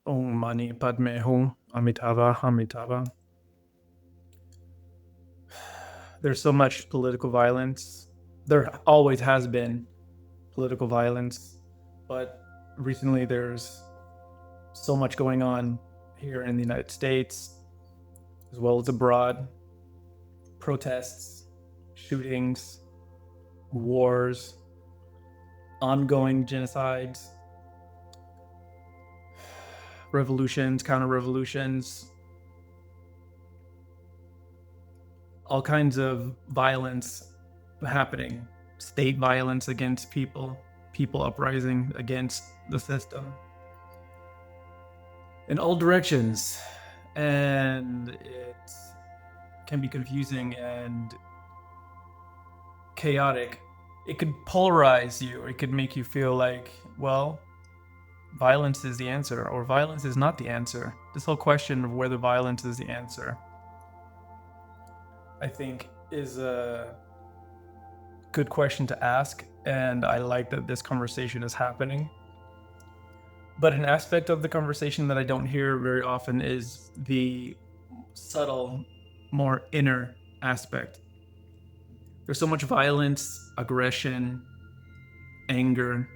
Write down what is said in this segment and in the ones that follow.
Om Mani Padme Hum Amitabha Amitabha. There's so much political violence. There always has been political violence, but recently there's so much going on here in the United States as well as abroad. Protests, shootings, wars, ongoing genocides, revolutions, counter-revolutions, all kinds of violence happening. State violence against people, people uprising against the system in all directions. And it can be confusing and chaotic. It could polarize you. It could make you feel like, well, violence is the answer, or violence is not the answer. This whole question of whether violence is the answer, I think, is a good question to ask, and I like that this conversation is happening. But an aspect of the conversation that I don't hear very often is the subtle, more inner aspect. There's so much violence, aggression, anger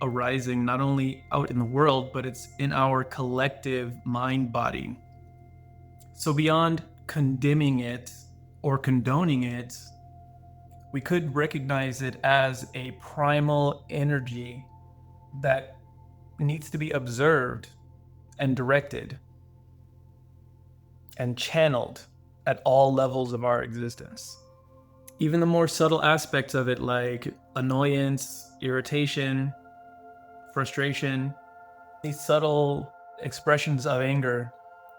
arising not only out in the world, but it's in our collective mind body. So beyond condemning it or condoning it, we could recognize it as a primal energy that needs to be observed and directed and channeled at all levels of our existence. Even the more subtle aspects of it, like annoyance, irritation, frustration, these subtle expressions of anger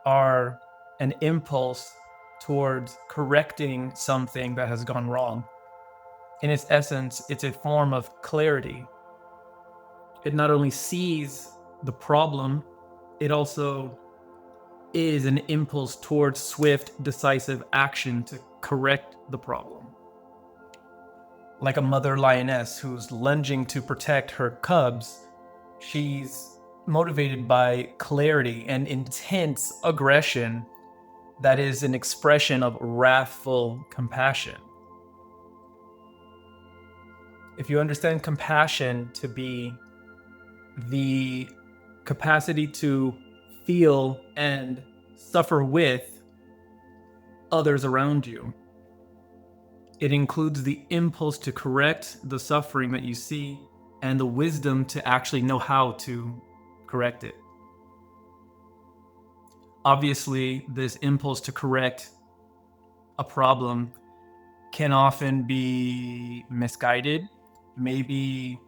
are an impulse towards correcting something that has gone wrong. In its essence, it's a form of clarity. It not only sees the problem, it also is an impulse towards swift, decisive action to correct the problem. Like a mother lioness who's lunging to protect her cubs, she's motivated by clarity and intense aggression that is an expression of wrathful compassion. If you understand compassion to be the capacity to feel and suffer with others around you, it includes the impulse to correct the suffering that you see and the wisdom to actually know how to correct it. Obviously, this impulse to correct a problem can often be misguided. Maybe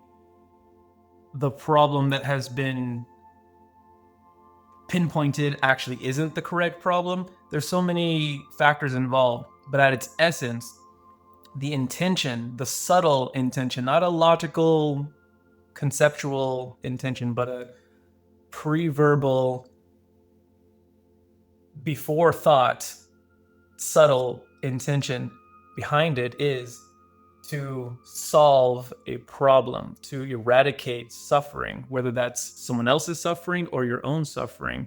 the problem that has been pinpointed actually isn't the correct problem. There's so many factors involved, but at its essence, the intention, the subtle intention, not a logical, conceptual intention, but a pre-verbal, before thought, subtle intention behind it is to solve a problem, to eradicate suffering, whether that's someone else's suffering or your own suffering.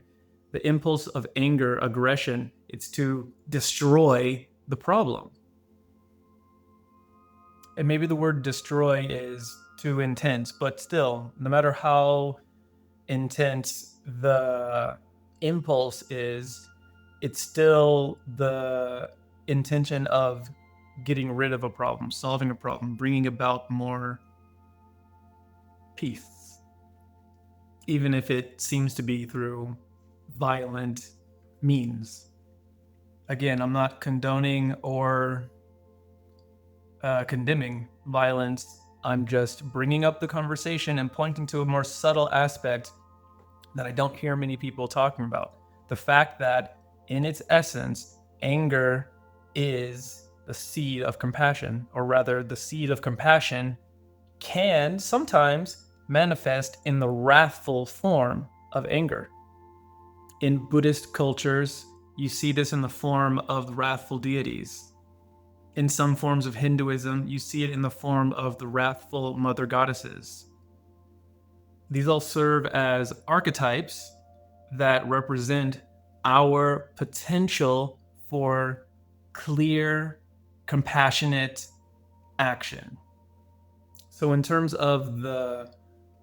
The impulse of anger, aggression, it's to destroy the problem. And maybe the word destroy is too intense, but still, no matter how intense the impulse is, it's still the intention of getting rid of a problem, solving a problem, bringing about more peace, even if it seems to be through violent means. Again, I'm not condoning or condemning violence. I'm just bringing up the conversation and pointing to a more subtle aspect that I don't hear many people talking about. The fact that, in its essence, anger is the seed of compassion, or rather, the seed of compassion can sometimes manifest in the wrathful form of anger. In Buddhist cultures, you see this in the form of wrathful deities. In some forms of Hinduism, you see it in the form of the wrathful mother goddesses. These all serve as archetypes that represent our potential for clear, compassionate action. So, in terms of the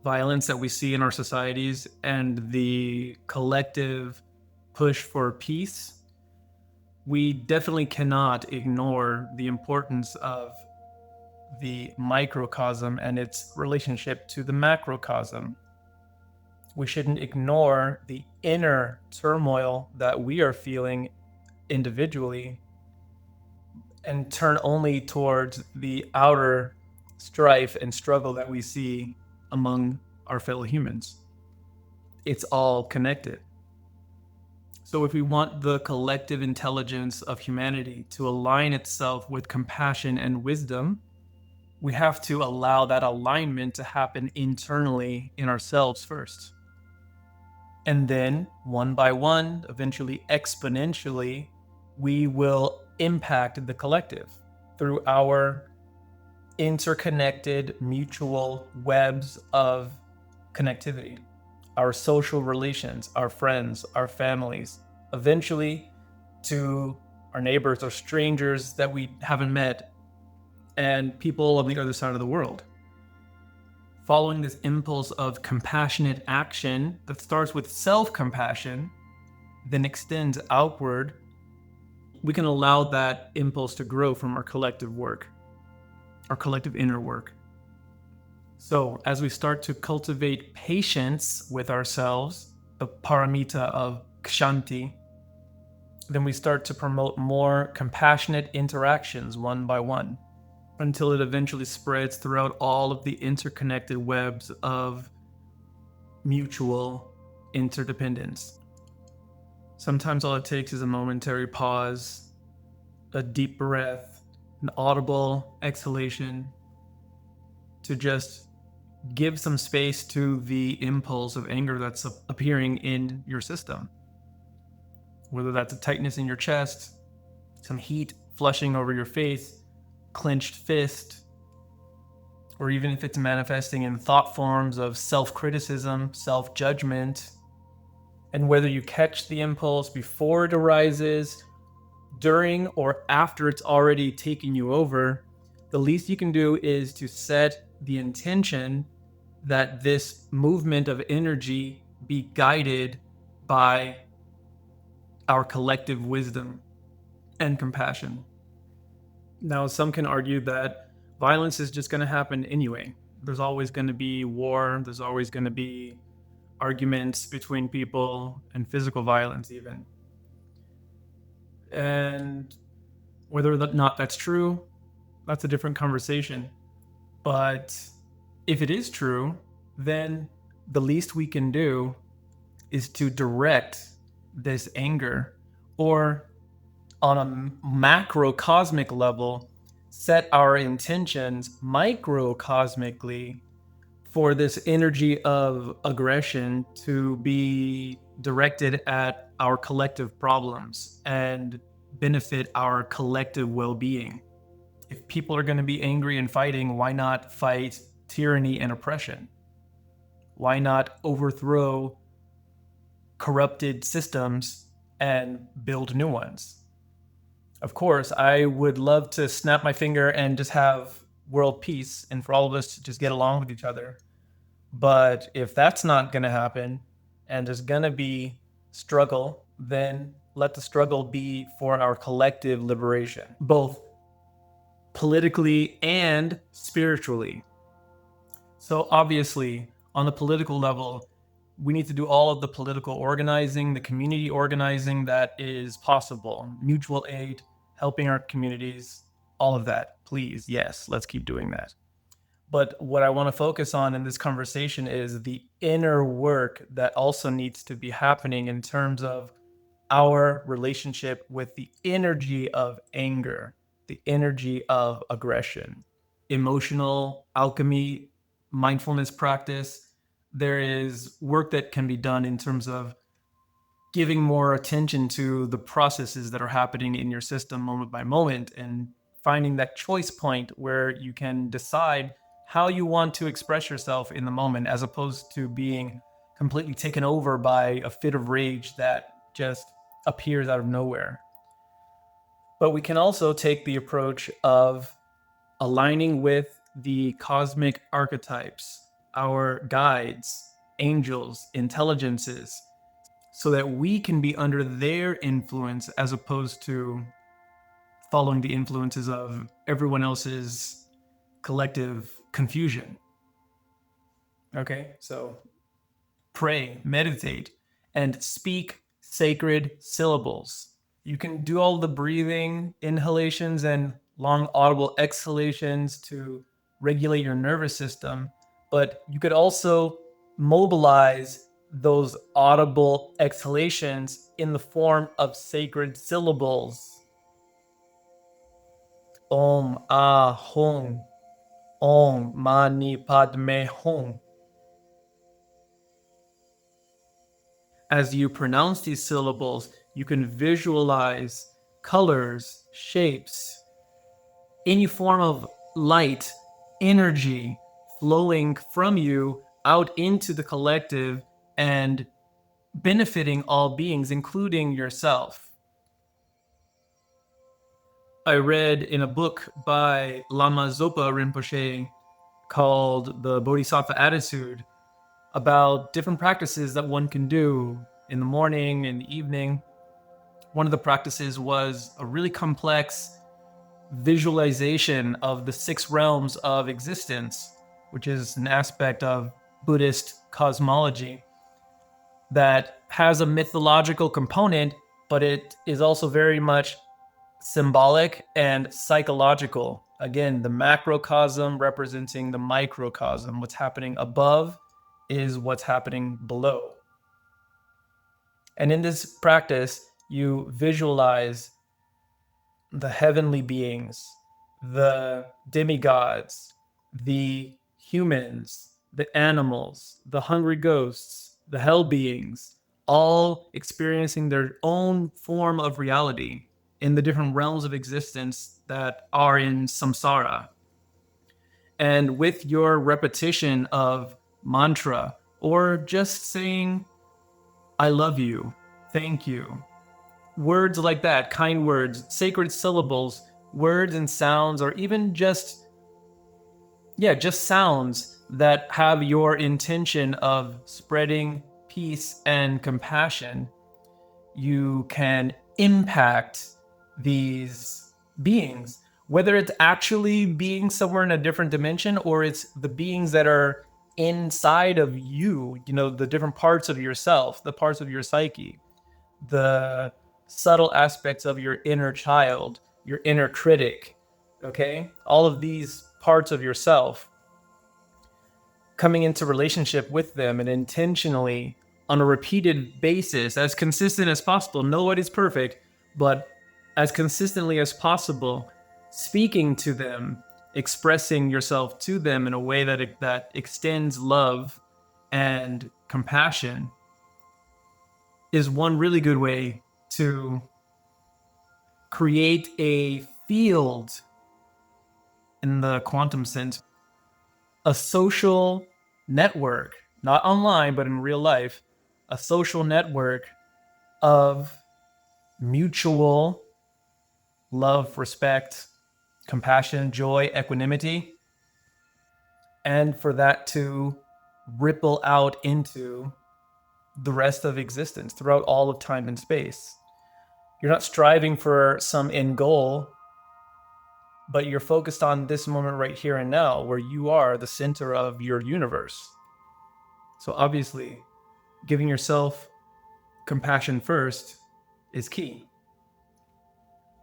violence that we see in our societies and the collective push for peace, we definitely cannot ignore the importance of the microcosm and its relationship to the macrocosm. We shouldn't ignore the inner turmoil that we are feeling individually and turn only towards the outer strife and struggle that we see among our fellow humans. It's all connected. So, if we want the collective intelligence of humanity to align itself with compassion and wisdom, we have to allow that alignment to happen internally in ourselves first. And then, one by one, eventually exponentially, we will impact the collective through our interconnected mutual webs of connectivity, our social relations, our friends, our families, eventually to our neighbors or strangers that we haven't met, and people on the other side of the world. Following this impulse of compassionate action that starts with self-compassion, then extends outward, we can allow that impulse to grow from our collective work, our collective inner work. So, as we start to cultivate patience with ourselves, the paramita of kshanti, then we start to promote more compassionate interactions one by one, until it eventually spreads throughout all of the interconnected webs of mutual interdependence. Sometimes all it takes is a momentary pause, a deep breath, an audible exhalation to just give some space to the impulse of anger that's appearing in your system. Whether that's a tightness in your chest, some heat flushing over your face, clenched fist, or even if it's manifesting in thought forms of self-criticism, self-judgment, and whether you catch the impulse before it arises, during, or after it's already taken you over, the least you can do is to set the intention that this movement of energy be guided by our collective wisdom and compassion. Now, some can argue that violence is just going to happen anyway. There's always going to be war, there's always going to be arguments between people, and physical violence, even. And whether or not that's true, that's a different conversation. But if it is true, then the least we can do is to direct this anger, or on a macrocosmic level, set our intentions microcosmically for this energy of aggression to be directed at our collective problems and benefit our collective well-being. If people are going to be angry and fighting, why not fight tyranny and oppression? Why not overthrow corrupted systems and build new ones? Of course, I would love to snap my finger and just have world peace and for all of us to just get along with each other. But if that's not going to happen and there's going to be struggle, then let the struggle be for our collective liberation, both politically and spiritually. So obviously, on the political level, we need to do all of the political organizing, the community organizing that is possible, mutual aid, helping our communities, all of that. Please, yes, let's keep doing that. But what I want to focus on in this conversation is the inner work that also needs to be happening in terms of our relationship with the energy of anger, the energy of aggression, emotional alchemy, mindfulness practice. There is work that can be done in terms of giving more attention to the processes that are happening in your system moment by moment and finding that choice point where you can decide how you want to express yourself in the moment, as opposed to being completely taken over by a fit of rage that just appears out of nowhere. But we can also take the approach of aligning with the cosmic archetypes, our guides, angels, intelligences, so that we can be under their influence as opposed to following the influences of everyone else's collective confusion. Okay, so pray, meditate, and speak sacred syllables. You can do all the breathing, inhalations, and long audible exhalations to regulate your nervous system, but you could also mobilize those audible exhalations in the form of sacred syllables. Om Ah Hum. Om Mani Padme Hum. As you pronounce these syllables, you can visualize colors, shapes, any form of light, energy flowing from you out into the collective and benefiting all beings, including yourself. I read in a book by Lama Zopa Rinpoche called The Bodhisattva Attitude about different practices that one can do in the morning, in the evening. One of the practices was a really complex visualization of the 6 realms of existence, which is an aspect of Buddhist cosmology that has a mythological component, but it is also very much symbolic and psychological. Again, the macrocosm representing the microcosm. What's happening above is what's happening below. And in this practice, you visualize the heavenly beings, the demigods, the humans, the animals, the hungry ghosts, the hell beings, all experiencing their own form of reality in the different realms of existence that are in samsara. And with your repetition of mantra, or just saying, I love you, thank you, words like that, kind words, sacred syllables, words and sounds, or even just sounds that have your intention of spreading peace and compassion, you can impact these beings, whether it's actually being somewhere in a different dimension or it's the beings that are inside of you, the different parts of yourself, the parts of your psyche, the subtle aspects of your inner child, your inner critic, okay? All of these parts of yourself, coming into relationship with them and intentionally on a repeated basis, as consistent as possible. Nobody's perfect, but as consistently as possible, speaking to them, expressing yourself to them in a way that extends love and compassion is one really good way to create a field in the quantum sense, a social network, not online, but in real life, a social network of mutual love, respect, compassion, joy, equanimity, and for that to ripple out into the rest of existence throughout all of time and space. You're not striving for some end goal, but you're focused on this moment right here and now, where you are the center of your universe. So obviously, giving yourself compassion first is key.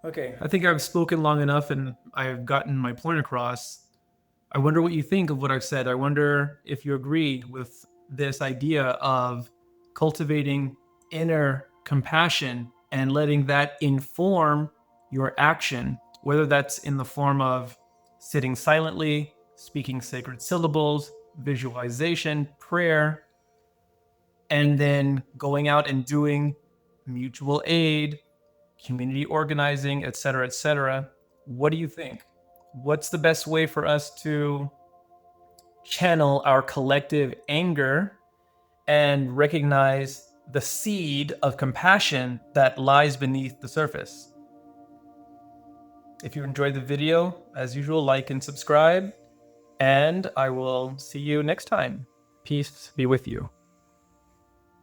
Okay, I think I've spoken long enough and I've gotten my point across. I wonder what you think of what I've said. I wonder if you agree with this idea of cultivating inner compassion and letting that inform your action, whether that's in the form of sitting silently, speaking sacred syllables, visualization, prayer, and then going out and doing mutual aid, community organizing, etc., etc. What do you think? What's the best way for us to channel our collective anger and recognize the seed of compassion that lies beneath the surface. If you enjoyed the video, as usual, like and subscribe, and I will see you next time. Peace be with you.